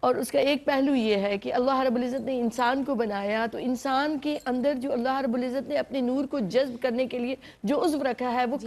اور اس کا ایک پہلو یہ ہے کہ اللہ رب العزت نے انسان کو بنایا تو انسان کے اندر جو اللہ رب العزت نے اپنے نور کو جذب کرنے کے لیے جو عضو رکھا ہے وہ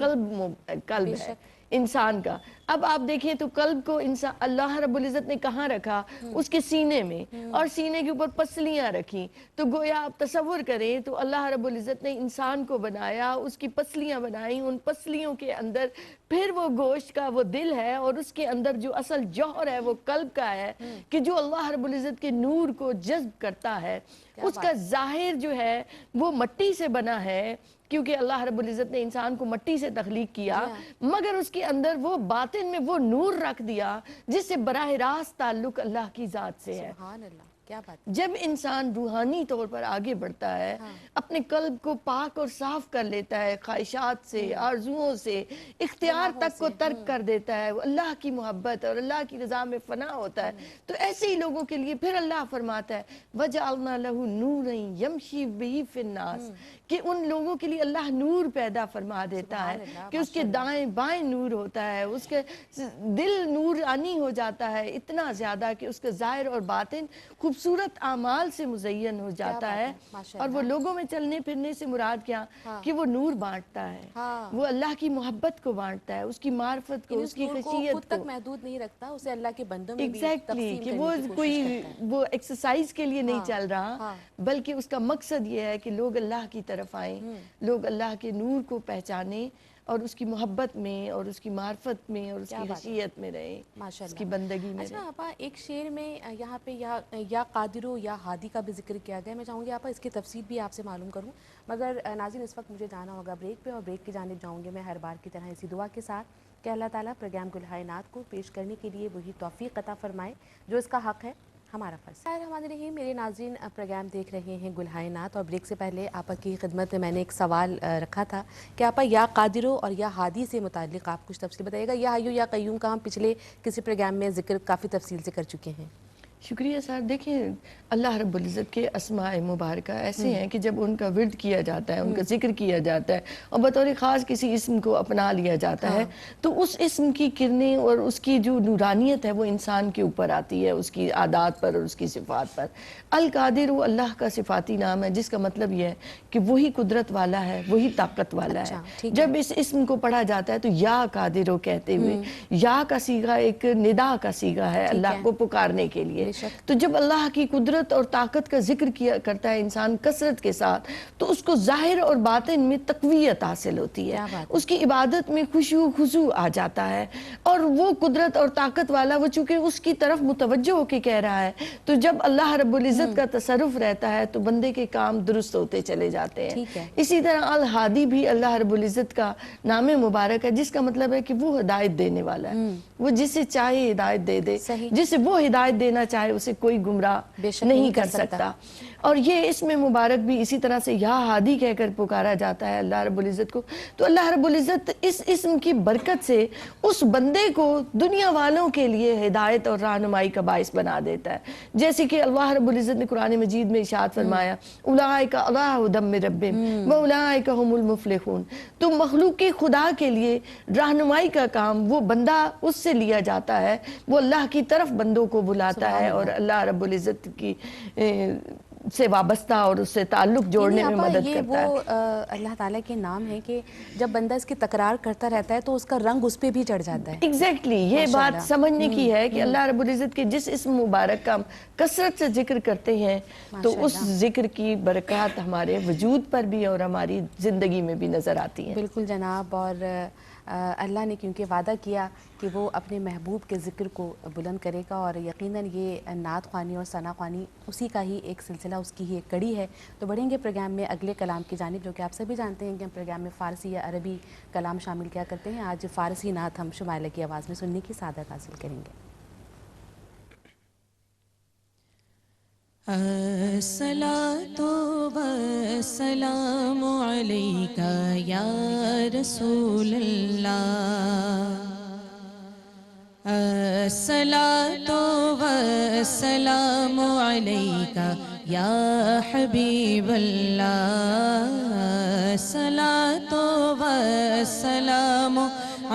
قلب ہے انسان کا. اب آپ دیکھیں تو قلب کو اللہ رب العزت نے کہاں رکھا؟ اس کے سینے میں، اور سینے کے اوپر پسلیاں رکھی. تو گویا آپ تصور کریں تو اللہ رب العزت نے انسان کو بنایا، اس کی پسلیاں بنائیں، ان پسلیوں کے اندر پھر وہ گوشت کا وہ دل ہے، اور اس کے اندر جو اصل جوہر ہے وہ قلب کا ہے کہ جو اللہ رب العزت کے نور کو جذب کرتا ہے. اس کا ظاہر جو ہے وہ مٹی سے بنا ہے، کیونکہ اللہ رب العزت نے انسان کو مٹی سے تخلیق کیا، مگر اس کے اندر وہ باطن میں وہ نور رکھ دیا جس سے براہ راست تعلق اللہ کی ذات سے ہے. سبحان اللہ، کیا بات. جب انسان روحانی طور پر آگے بڑھتا ہے، اپنے قلب کو پاک اور صاف کر لیتا ہے، خواہشات سے، آرزوؤں سے، اختیار تک کو ترک کر دیتا ہے، وہ اللہ کی محبت اور اللہ کی رضا میں فنا ہوتا ہے، تو ایسے ہی لوگوں کے لیے پھر اللہ فرماتا ہے وَجَعَلْنَا لَهُ نُورًا يَمْشِي بِهِ فِي النَّاسِ، کہ ان لوگوں کے لیے اللہ نور پیدا فرما دیتا ہے کہ اس کے دائیں بائیں نور ہوتا ہے، اس کے دل نورانی ہو جاتا ہے اتنا زیادہ کہ اس کا ظاہر اور باطن خوبصورت اعمال سے مزین ہو جاتا ہے. اور وہ لوگوں میں چلنے پھرنے سے مراد کیا کہ وہ نور بانٹتا ہے، وہ اللہ کی محبت کو بانٹتا ہے، اس کی معرفت کو، اس کی خشیت خود تک محدود نہیں رکھتا، اسے اللہ کے بندوں میں بھی ایگزیکٹلی کہ وہ کوئی وہ ایکسرسائز کے لیے نہیں چل رہا، بلکہ اس کا مقصد یہ ہے کہ لوگ اللہ کی طرف آئیں، لوگ اللہ کے نور کو پہچانیں اور اس کی محبت میں اور اس کی معرفت میں اور اس کی خشیت میں رہیں، اس کی بندگی میں رہیں. اچھا آپا، ایک شعر میں یہاں پہ یا قادر و یا ہادی کا بھی ذکر کیا گیا. میں چاہوں گی آپا اس کی تفصیل بھی آپ سے معلوم کروں، مگر ناظرین اس وقت مجھے جانا ہوگا بریک پہ، اور بریک کی جانب جاؤں گی میں ہر بار کی طرح اسی دعا کے ساتھ کہ اللہ تعالیٰ پروگرام گلہائے نعت کو پیش کرنے کے لیے وہی توفیق عطا فرمائے جو اس کا حق ہے، ہمارا فرض. الرحمن الرحیم. میرے ناظرین پروگرام دیکھ رہے ہیں گلہائے نعت، اور بریک سے پہلے آپا کی خدمت میں میں نے ایک سوال رکھا تھا کہ آپا یا قادرو اور یا ہادی سے متعلق آپ کچھ تفصیل بتائیے گا. یا حیو یا قیوم کا ہم پچھلے کسی پروگرام میں ذکر کافی تفصیل سے کر چکے ہیں. شکریہ سر. دیکھیں اللہ رب العزت کے اسماء مبارکہ ایسے ہیں کہ جب ان کا ورد کیا جاتا ہے، ان کا ذکر کیا جاتا ہے اور بطور خاص کسی اسم کو اپنا لیا جاتا ہے، تو اس اسم کی کرنیں اور اس کی جو نورانیت ہے وہ انسان کے اوپر آتی ہے، اس کی عادات پر اور اس کی صفات پر. القادر وہ اللہ کا صفاتی نام ہے، جس کا مطلب یہ ہے کہ وہی قدرت والا ہے، وہی طاقت والا ہے. جب اس اسم کو پڑھا جاتا ہے تو یا قادر کہتے ہوئے یا کا صیغہ ایک ندا کا صیغہ ہے اللہ کو پکارنے کے لیے. تو جب اللہ کی قدرت اور طاقت کا ذکر کیا کرتا ہے انسان کثرت کے ساتھ، تو اس کو ظاہر اور باطن میں تقویت حاصل ہوتی ہے، اس کی عبادت میں خشوع خضوع آ جاتا ہے، اور وہ قدرت اور طاقت والا وہ چونکہ اس کی طرف متوجہ ہو کے کہہ رہا ہے، تو جب اللہ رب العزت کا تصرف رہتا ہے تو بندے کے کام درست ہوتے چلے جاتے ہیں. اسی طرح الہادی بھی اللہ رب العزت کا نام مبارک ہے، جس کا مطلب ہے کہ وہ ہدایت دینے والا ہے، وہ جسے چاہے ہدایت دے دے، جسے وہ ہدایت دینا چاہے اسے کوئی گمراہ نہیں کر سکتا. اور یہ اسم مبارک بھی اسی طرح سے یا ہادی کہہ کر پکارا جاتا ہے اللہ رب العزت کو. تو اللہ رب العزت اس اسم کی برکت سے اس بندے کو دنیا والوں کے لیے ہدایت اور رہنمائی کا باعث بنا دیتا ہے. جیسے کہ اللہ رب العزت نے قرآن مجید میں ارشاد فرمایا اولئک علی ھدی من ربہم واولئک ھم المفلحون. تو مخلوق خدا کے لیے رہنمائی کا کام وہ بندہ اس سے لیا جاتا ہے، وہ اللہ کی طرف بندوں کو بلاتا ہے اور اللہ رب العزت کی سے وابستہ اور اس سے تعلق جوڑنے میں مدد کرتا ہے. وہ اللہ تعالیٰ کے نام ہے کہ جب بندہ اس کی تکرار کرتا رہتا ہے تو اس کا رنگ اس پہ بھی چڑھ جاتا ہے. ایگزیکٹلی یہ بات سمجھنے کی ہے کہ اللہ رب العزت کے جس اسم مبارک کا ہم کثرت سے ذکر کرتے ہیں تو اس ذکر کی برکات ہمارے وجود پر بھی اور ہماری زندگی میں بھی نظر آتی ہیں. بالکل جناب. اور اللہ نے کیونکہ وعدہ کیا کہ وہ اپنے محبوب کے ذکر کو بلند کرے گا، اور یقیناً یہ نعت خوانی اور ثنا خوانی اسی کا ہی ایک سلسلہ، اس کی ہی ایک کڑی ہے. تو بڑھیں گے پروگرام میں اگلے کلام کی جانب، جو کہ آپ سبھی جانتے ہیں کہ ہم پروگرام میں فارسی یا عربی کلام شامل کیا کرتے ہیں. آج فارسی نعت ہم شمائلہ کی آواز میں سننے کی سعادت حاصل کریں گے. الصلاۃ والسلام علیک یا رسول اللہ، الصلاۃ والسلام علیک یا حبیب اللہ، الصلاۃ والسلام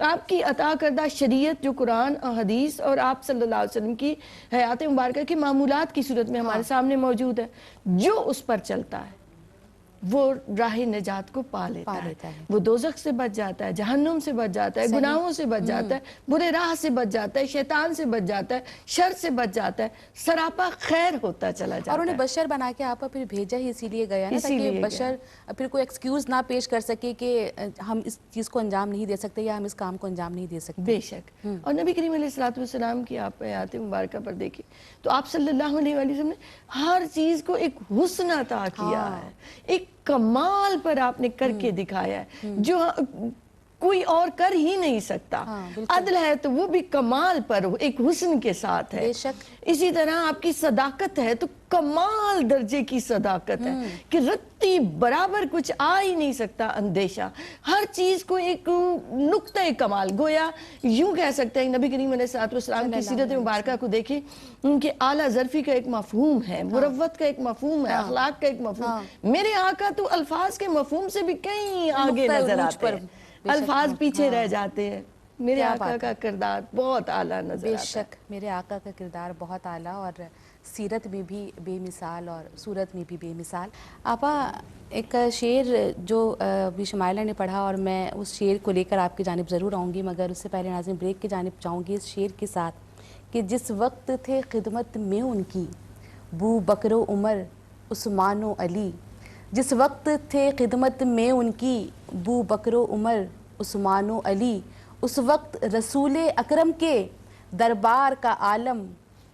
آپ کی عطا کردہ شریعت جو قرآن اور حدیث اور آپ صلی اللہ علیہ وسلم کی حیات مبارکہ کے معمولات کی صورت میں ہمارے سامنے موجود ہے، جو اس پر چلتا ہے وہ راہ نجات کو پا لیتا ہے، وہ دوزخ سے بچ جاتا ہے، جہنم سے بچ جاتا ہے، گناہوں سے بچ جاتا ہے، برے راہ سے بچ جاتا ہے، شیطان سے بچ جاتا ہے، شر سے بچ جاتا ہے، سراپا خیر ہوتا چلا جاتا ہے۔ اور انہیں بشر بنا کے آپ پھر بھیجا ہی اسی لیے گیا نا، تاکہ بشر پھر کوئی ایکسکیوز نہ پیش کر سکے کہ ہم اس چیز کو انجام نہیں دے سکتے یا ہم اس کام کو انجام نہیں دے سکتے۔ بے شک۔ اور نبی کریم علیہ السلام کی آپ آیات مبارکہ پر دیکھیں تو آپ صلی اللہ علیہ وسلم نے ہر چیز کو ایک حسن عطا کیا ہے، ایک کمال پر آپ نے کر کے دکھایا ہے جو کوئی اور کر ہی نہیں سکتا۔ عدل ہے تو وہ بھی کمال پر ایک حسن کے ساتھ ہے۔ اسی طرح آپ کی صداقت ہے تو کمال درجے کی صداقت ہے کہ رتی برابر کچھ آ ہی نہیں سکتا اندیشہ، ہر چیز کو ایک نقطہ کمال، گویا یوں کہہ سکتے ہیں نبی کریم علیہ السلام کی سیرت مبارکہ کو دیکھیں، ان کے اعلیٰ ظرفی کا ایک مفہوم ہے، مروت کا ایک مفہوم ہے، اخلاق کا ایک مفہوم۔ میرے آقا تو الفاظ کے مفہوم سے بھی کہیں آگے نظر آتے ہیں، الفاظ پیچھے رہ جاتے ہیں۔ میرے آقا کا کردار بہت اعلیٰ نظر آتا ہے۔ بے شک میرے آقا کا کردار بہت اعلیٰ، اور سیرت میں بھی بے مثال اور صورت میں بھی بے مثال۔ آپا ایک شعر جو ابھی شمائلہ نے پڑھا، اور میں اس شعر کو لے کر آپ کی جانب ضرور آؤں گی، مگر اس سے پہلے ناظرین بریک کی جانب جاؤں گی اس شعر کے ساتھ کہ جس وقت تھے خدمت میں ان کی بو بکر و عمر عثمان و علی، جس وقت تھے خدمت میں ان کی بو بکر و عمر عثمان و علی، اس وقت رسول اکرم کے دربار کا عالم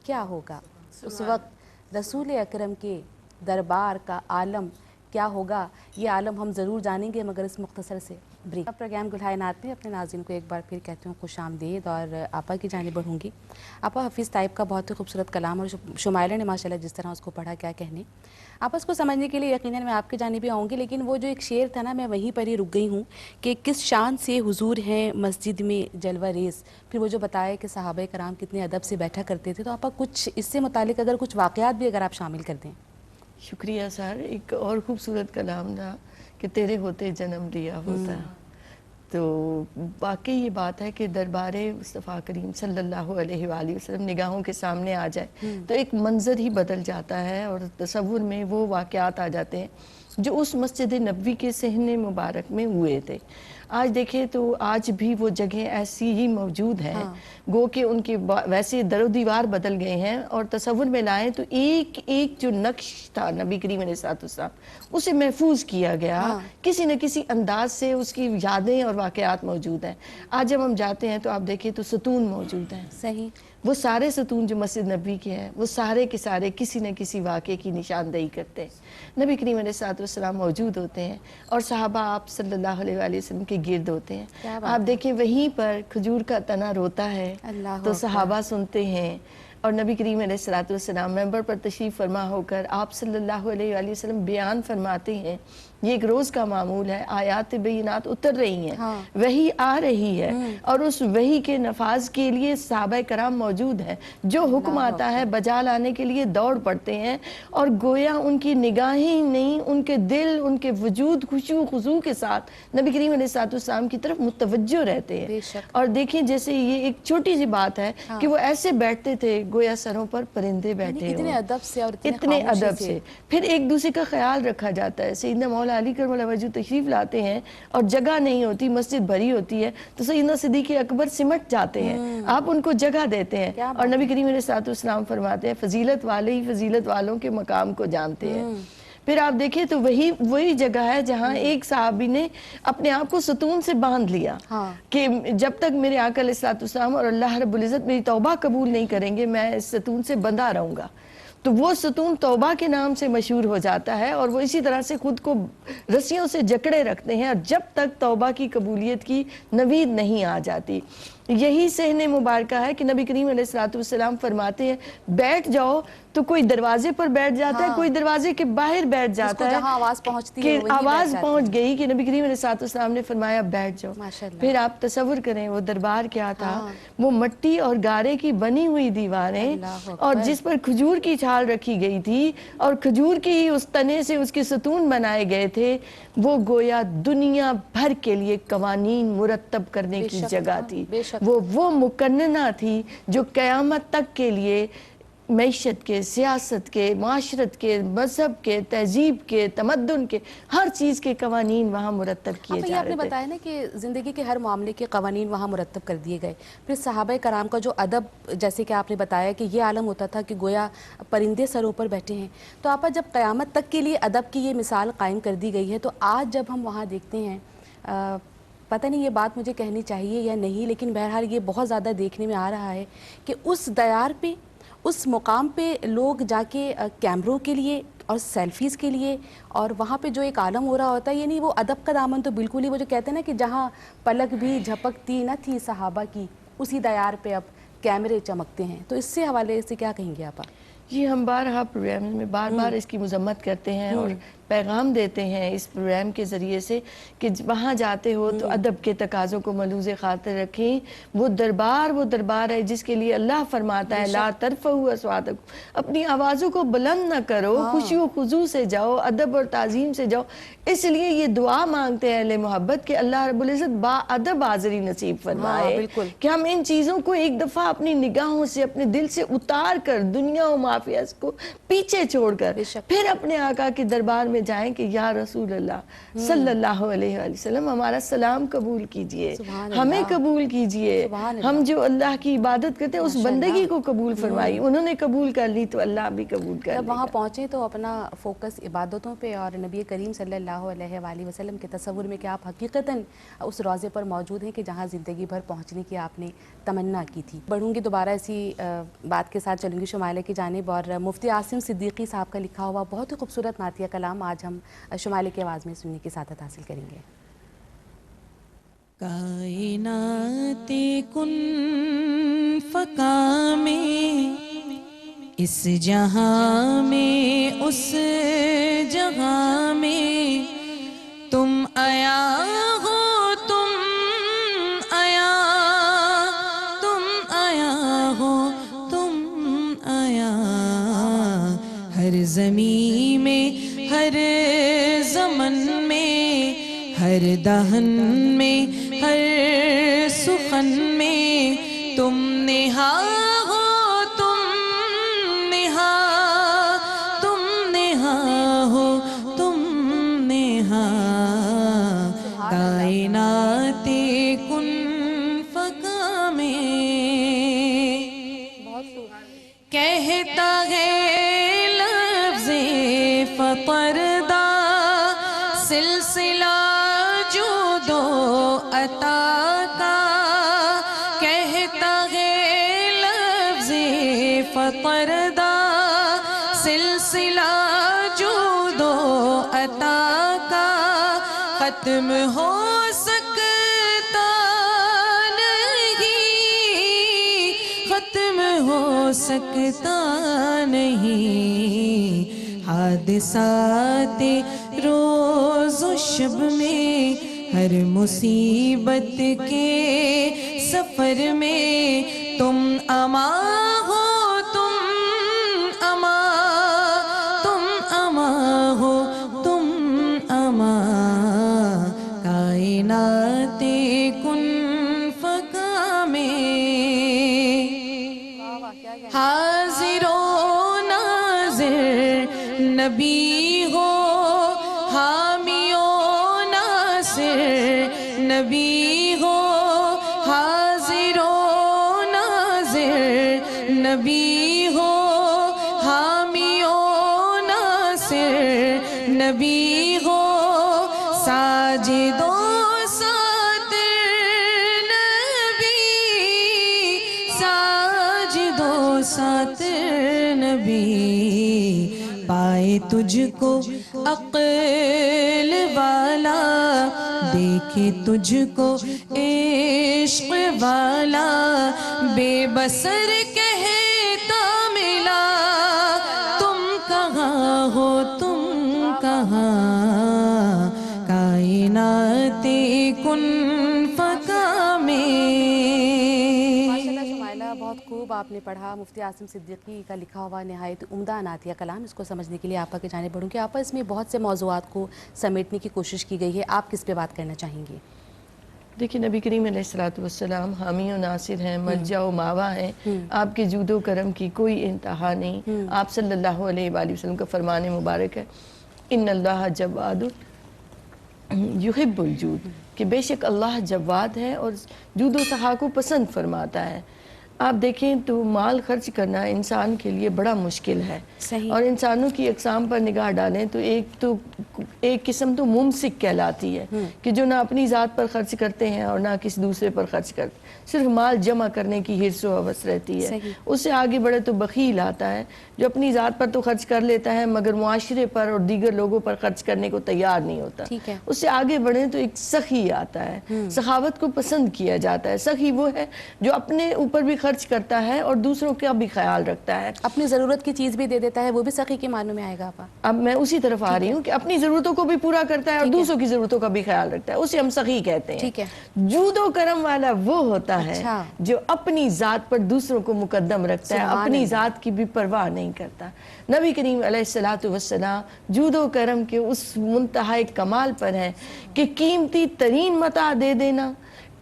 کیا ہوگا؟ اس وقت رسول اکرم کے دربار کا عالم کیا ہوگا؟ یہ عالم ہم ضرور جانیں گے، مگر اس مختصر سے بریک۔ پروگرام گلہائنات میں اپنے ناظرین کو ایک بار پھر کہتی ہوں خوش آمدید، اور آپا کی جانب بڑھوں گی۔ آپا حفیظ طیب کا بہت ہی خوبصورت کلام، اور شمائلہ نے ماشاءاللہ جس طرح اس کو پڑھا، کیا کہنے۔ آپ اس کو سمجھنے کے لیے یقیناً میں آپ کی جانب بھی آؤں گی، لیکن وہ جو ایک شعر تھا نا، میں وہیں پر ہی رک گئی ہوں کہ کس شان سے حضور ہیں مسجد میں جلوہ ریز، پھر وہ جو بتایا کہ صحابہ کرام کتنے ادب سے بیٹھا کرتے تھے۔ تو آپا کچھ اس سے متعلق اگر کچھ واقعات بھی اگر آپ شامل کر دیں۔ شکریہ سر۔ ایک اور خوبصورت کلام تھا کہ تیرے ہوتے جنم لیا ہوتا۔ تو واقعی یہ بات ہے کہ دربار مصطفیٰ کریم صلی اللہ علیہ وآلہ وسلم نگاہوں کے سامنے آ جائے تو ایک منظر ہی بدل جاتا ہے، اور تصور میں وہ واقعات آ جاتے ہیں جو اس مسجد نبوی کے صحن مبارک میں ہوئے تھے۔ آج دیکھیں تو آج بھی وہ جگہیں ایسی ہی موجود ہیں، گو کہ ان کے ویسے در و دیوار بدل گئے ہیں، اور تصور میں لائیں تو ایک ایک جو نقش تھا نبی کریم علیہ السلام اسے محفوظ کیا گیا، کسی نہ کسی انداز سے اس کی یادیں اور واقعات موجود ہیں۔ آج جب ہم جاتے ہیں تو آپ دیکھیں تو ستون موجود ہیں، صحیح، وہ سارے ستون جو مسجد نبوی کے ہیں وہ سارے کے سارے کسی نہ کسی واقعے کی نشاندہی کرتے ہیں۔ نبی کریم علیہ السلام موجود ہوتے ہیں اور صحابہ آپ صلی اللہ علیہ وآلہ وسلم کے گرد ہوتے ہیں۔ آپ دیکھیں وہیں پر کھجور کا تنا روتا ہے تو صحابہ سنتے ہیں، اور نبی کریم علیہ السلام ممبر پر تشریف فرما ہو کر آپ صلی اللہ علیہ وآلہ وسلم بیان فرماتے ہیں۔ یہ ایک روز کا معمول ہے، آیات بینات اتر رہی ہیں، وحی آ رہی ہے، اور اس وحی کے نفاذ کے لیے صحابہ کرام موجود ہیں، جو حکم آتا ہے بجا لانے کے لیے دوڑ پڑتے ہیں، اور گویا ان کی نگاہیں نہیں، ان کے دل، ان کے وجود خشوع و خضوع کے ساتھ نبی کریم علیہ السلام کی طرف متوجہ رہتے ہیں۔ اور دیکھیں جیسے یہ ایک چھوٹی سی بات ہے کہ وہ ایسے بیٹھتے تھے گویا سروں پر پرندے بیٹھے اتنے ادب سے اور اتنے ادب سے، پھر ایک دوسرے کا خیال رکھا جاتا ہے۔ سیدنا مولا علی کرم اللہ وجہ تشریف لاتے ہیں اور جگہ نہیں ہوتی، مسجد بھری ہوتی ہے، تو سیدنا صدیق اکبر سمٹ جاتے ہیں، آپ ان کو جگہ دیتے ہیں، اور نبی کریم علیہ السلام فرماتے ہیں فضیلت والے ہی فضیلت والوں کے مقام کو جانتے ہیں۔ پھر آپ دیکھیں تو وہی جگہ ہے جہاں ایک صحابی نے اپنے آپ کو ستون سے باندھ لیا کہ جب تک میرے آقا علیہ السلام اور اللہ رب العزت میری توبہ قبول نہیں کریں گے میں اس ستون سے بندھا رہوں گا۔ تو وہ ستون توبہ کے نام سے مشہور ہو جاتا ہے، اور وہ اسی طرح سے خود کو رسیوں سے جکڑے رکھتے ہیں، اور جب تک توبہ کی قبولیت کی نوید نہیں آ جاتی۔ یہی صحن مبارکہ ہے کہ نبی کریم علیہ السلام فرماتے ہیں بیٹھ جاؤ تو کوئی دروازے پر بیٹھ جاتا ہے, کوئی دروازے کے باہر بیٹھ جاتا ہے, جہاں آواز پہنچتی ہے کہ آواز پہنچ گئی کہ نبی کریم علیہ السلام نے فرمایا بیٹھ جاؤ. پھر آپ تصور کریں وہ دربار کیا تھا, وہ مٹی اور گارے کی بنی ہوئی دیواریں اور جس پر کھجور کی چھال رکھی گئی تھی اور کھجور کی ہی اس تنے سے اس کے ستون بنائے گئے تھے. وہ گویا دنیا بھر کے لیے قوانین مرتب کرنے کی جگہ تھی. وہ مقننہ تھی جو قیامت تک کے لیے معیشت کے, سیاست کے, معاشرت کے, مذہب کے, تہذیب کے, تمدن کے, ہر چیز کے قوانین وہاں مرتب کیے جا رہے تھے. آپ نے بتایا نا کہ زندگی کے ہر معاملے کے قوانین وہاں مرتب کر دیے گئے. پھر صحابہ کرام کا جو ادب, جیسے کہ آپ نے بتایا کہ یہ عالم ہوتا تھا کہ گویا پرندے سروں پر بیٹھے ہیں. تو آپ جب قیامت تک کے لیے ادب کی یہ مثال قائم کر دی گئی ہے, تو آج جب ہم وہاں دیکھتے ہیں, پتہ نہیں یہ بات مجھے کہنی چاہیے یا نہیں, لیکن بہرحال یہ بہت زیادہ دیکھنے میں آ رہا ہے کہ اس دیار پہ, اس مقام پہ لوگ جا کے کیمروں کے لیے اور سیلفیز کے لیے, اور وہاں پہ جو ایک عالم ہو رہا ہوتا ہے, یعنی وہ ادب کا دامن تو بالکل ہی, وہ جو کہتے ہیں نا کہ جہاں پلک بھی جھپکتی نہ تھی صحابہ کی, اسی دیار پہ اب کیمرے چمکتے ہیں. تو اس سے حوالے سے کیا کہیں گے آپ؟ یہ ہم بارہا پروگرام میں بار بار اس کی مذمت کرتے ہیں اور پیغام دیتے ہیں اس پروگرام کے ذریعے سے کہ وہاں جاتے ہو تو ادب کے تقاضوں کو ملحوظ خاطر رکھیں. وہ دربار ہے جس کے لیے اللہ فرماتا ہے لا ترفعوا اصواتکم, اپنی آوازوں کو بلند نہ کرو, خوشی و خضوع سے جاؤ, ادب اور تعظیم سے جاؤ. اس لیے یہ دعا مانگتے ہیں اہل محبت کہ اللہ رب العزت با ادب حاضری نصیب فرمائے, کہ ہم ان چیزوں کو ایک دفعہ اپنی نگاہوں سے, اپنے دل سے اتار کر, دنیا و مافیاز کو پیچھے چھوڑ کر پھر اپنے آقا کے دربار میں جائیں کہ یا رسول اللہ صلی اللہ علیہ وآلہ وسلم ہمارا سلام قبول کیجئے, ہمیں قبول کیجئے. ہم جو اللہ کی عبادت کرتے ہیں اس بندگی کو قبول فرمائی. انہوں نے قبول کر لی تو اللہ بھی قبول کر لے. جب وہاں پہنچیں تو اپنا فوکس عبادتوں پہ اور نبی کریم صلی اللہ علیہ وآلہ وسلم کے تصور میں کہ آپ حقیقتاً اس روضے پر موجود ہیں کہ جہاں زندگی بھر پہنچنے کی آپ نے تمنا کی تھی. بڑھوں گی دوبارہ اسی بات کے ساتھ چلوں گی شمائلہ کی جانب, اور مفتی عاصم صدیقی صاحب کا لکھا ہوا بہت ہی خوبصورت نعتیہ کلام آج ہم شمائلہ کی آواز میں سننے کی سعادت حاصل کریں گے. کائنات کن فکا میں, اس جہاں میں اس جگہ میں, تم آیا ہو, تم آیا, تم آیا ہو, تم آیا. ہر زمین میں, ہر زمن میں, ہر دہن میں, ہر سخن میں, تم نہا ہو, تم نہا, تم نہا ہو, تم نہا. کائنات کن فکا میں کہتا ہے لفظ فطردہ, سلسلہ جود و عطا کا. کہتا ہے لفظ فطردہ, سلسلہ جود و عطا کا. ختم ہو سکتا نہیں, ختم ہو سکتا نہیں. حادثات روز و شب میں, ہر مصیبت کے سفر میں, تم اما ہو, تم اما, تم اما ہو, تم اما. کائنات کن فکا میں حاضر و ناظر نبی ہو, حامی و ناصر نبی ہو, حاضر و ناظر نبی ہو, حامی و ناصر نبی ہو. ساجد و ساتر نبی, ساجد و ساتر نبی, پائے تجھ کو عقل والا، دیکھے تجھ کو عشق والا، بے بصر کہتا ملا تم کہاں ہو تم کہاں، کائنات کن فکا میں۔ ماشاءاللہ شمائلہ، بہت خوب آپ نے پڑھا۔ مفتی عاصم صدیقی کا لکھا ہوا نہایت عمدہ نعتیہ کلام، اس کو سمجھنے کے لیے آپا کی جانب بڑھوں کہ آپا اس میں بہت سے موضوعات کو سمیٹنے کی کوشش کی گئی ہے، آپ کس پہ بات کرنا چاہیں گے؟ دیکھیں نبی کریم علیہ السلام حامی و ناصر ہیں، ملجا و ماوا ہیں، آپ کے جود و کرم کی کوئی انتہا نہیں۔ آپ صلی اللہ علیہ وآلہ وسلم کا فرمان مبارک ہے، ان اللہ جواد یحب الجود، کہ بے شک اللہ جواد ہے اور جود و سخا کو پسند فرماتا ہے۔ آپ دیکھیں تو مال خرچ کرنا انسان کے لیے بڑا مشکل ہے، صحیح۔ اور انسانوں کی اقسام پر نگاہ ڈالیں تو ایک قسم تو ممسک کہلاتی ہے کہ جو نہ اپنی ذات پر خرچ کرتے ہیں اور نہ کسی دوسرے پر خرچ کرتے، صرف مال جمع کرنے کی حرص و ہوس رہتی ہے۔ اس سے آگے بڑھے تو بخیل آتا ہے، جو اپنی ذات پر تو خرچ کر لیتا ہے مگر معاشرے پر اور دیگر لوگوں پر خرچ کرنے کو تیار نہیں ہوتا۔ اس سے آگے بڑھیں تو ایک سخی آتا ہے، سخاوت کو پسند کیا جاتا ہے۔ سخی وہ ہے جو اپنے اوپر بھی خرچ کرتا ہے اور دوسروں کا بھی خیال رکھتا ہے، اپنی ضرورت کی چیز بھی دے دیتا ہے، وہ بھی سخی کے معنوں میں آئے گا آپا؟ اب میں اسی طرف آ رہی ہوں کہ اپنی ضرورتوں کو بھی پورا کرتا ہے اور دوسروں کی ضرورتوں کا بھی خیال رکھتا ہے، اسے ہم سخی کہتے ہیں۔ جود و کرم والا وہ ہوتا ہے جو اپنی ذات پر دوسروں کو مقدم رکھتا ہے، اپنی ذات کی بھی پرواہ نہیں کرتا۔ نبی کریم علیہ السلام جود و کرم کے اس منتہا کمال پر ہیں کہ قیمتی ترین متاع دے دینا،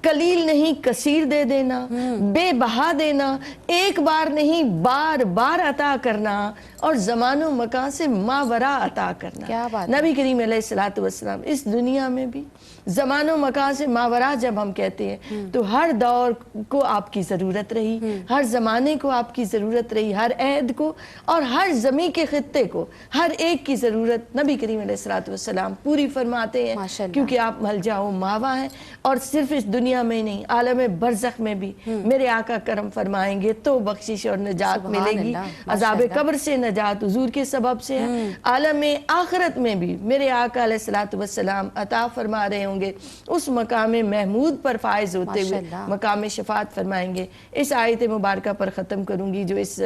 قلیل نہیں کثیر دے دینا، بے بہا دینا، ایک بار نہیں بار بار عطا کرنا، اور زمان و مکان سے ماورا عطا کرنا۔ نبی کریم علیہ السلام اس دنیا میں بھی زمان و مکان سے ماورا جب ہم کہتے ہیں تو ہر دور کو آپ کی ضرورت رہی، ہر زمانے کو آپ کی ضرورت رہی، ہر عہد کو اور ہر زمین کے خطے کو، ہر ایک کی ضرورت نبی کریم علیہ السلام پوری فرماتے ہیں، کیونکہ آپ ملجا و ماوا ہیں۔ اور صرف اس دنیا میں نہیں، عالم برزخ میں بھی میرے آقا کرم فرمائیں گے تو بخشش اور نجات ملے گی، عذاب قبر سے نجات حضور کے سبب سے ہے۔ عالم آخرت میں بھی میرے آقا علیہ السلام عطا فرما رہے ہوں گے، اس مقام محمود پر فائز ہوتے ہوئے مقام شفاعت فرمائیں گے۔ اس آیت مبارکہ پر ختم کروں گی جو اس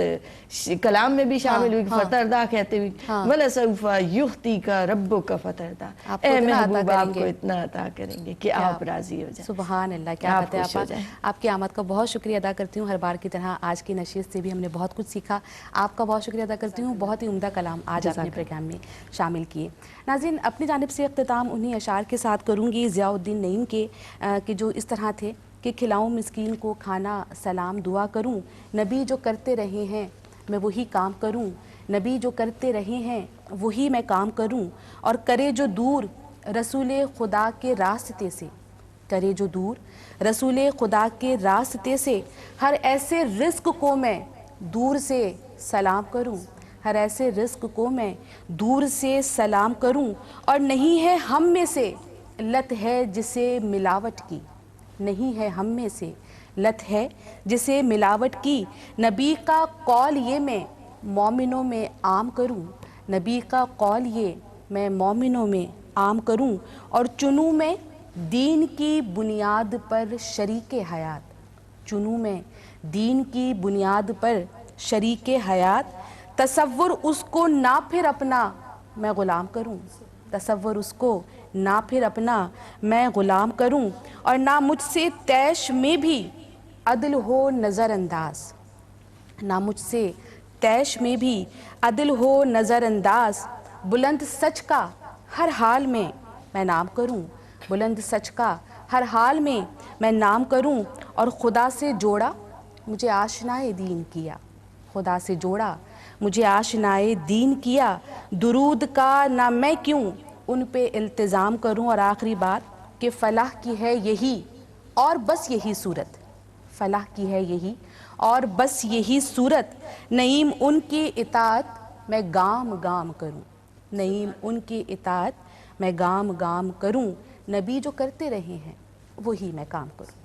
کلام میں بھی شامل ہوئی، فتردہ کہتے ہوئے وَلَسَوْفَ يُخْتِيكَ رَبُّكَ فَتَرْضَىٰ، اے محبوب آپ کو اتنا عطا کریں گے کہ آپ راضی ہو جائیں۔ سبحان اللہ، کیا بات ہے آپا۔ آپ کی آمد کا بہت شکریہ ادا کرتی ہوں، ہر بار کی طرح آج کی نشست سے بھی ہم نے بہت کچھ سیکھا۔ آپ کا بہت شکریہ ادا کرتی ہوں، بہت ہی عمدہ کلام آج آپ نے پروگرام میں شامل کیے۔ ناظرین، اپنی جانب سے اختتام انہی اشعار کے ساتھ کروں گی ضیاء الدین نعیم کے، کہ جو اس طرح تھے کہ کھلاؤں مسکین کو کھانا سلام دعا کروں، نبی جو کرتے رہے ہیں میں وہی کام کروں، نبی جو کرتے رہے ہیں وہی میں کام کروں، اور کرے جو دور رسول خدا کے راستے سے، کرے جو دور رسول خدا کے راستے سے، ہر ایسے رزق کو میں دور سے سلام کروں، ہر ایسے رزق کو میں دور سے سلام کروں، اور نہیں ہے ہم میں سے لت ہے جسے ملاوٹ کی، نہیں ہے ہم میں سے لت ہے جسے ملاوٹ کی، نبی کا قول یہ میں مومنوں میں عام کروں، نبی کا قول یہ میں مومنوں میں عام کروں، اور چنوں میں دین کی بنیاد پر شریک حیات، چنوں میں دین کی بنیاد پر شریک حیات، تصور اس کو نہ پھر اپنا میں غلام کروں، تصور اس کو نہ پھر اپنا میں غلام کروں، اور نہ مجھ سے تیش میں بھی عدل ہو نظر انداز، نہ مجھ سے تیش میں بھی عدل ہو نظر انداز، بلند سچ کا ہر حال میں نام کروں، بلند سچ کا ہر حال میں نام کروں، اور خدا سے جوڑا مجھے آشنائے دین کیا، خدا سے جوڑا مجھے آشنائے دین کیا، درود کا نہ میں کیوں ان پہ التزام کروں، اور آخری بات کہ فلاح کی ہے یہی اور بس یہی صورت، فلاح کی ہے یہی اور بس یہی صورت، نعیم ان کی اطاعت میں گام گام کروں، نعیم ان کی اطاعت میں گام گام کروں، نبی جو کرتے رہے ہیں وہی میں کام کروں۔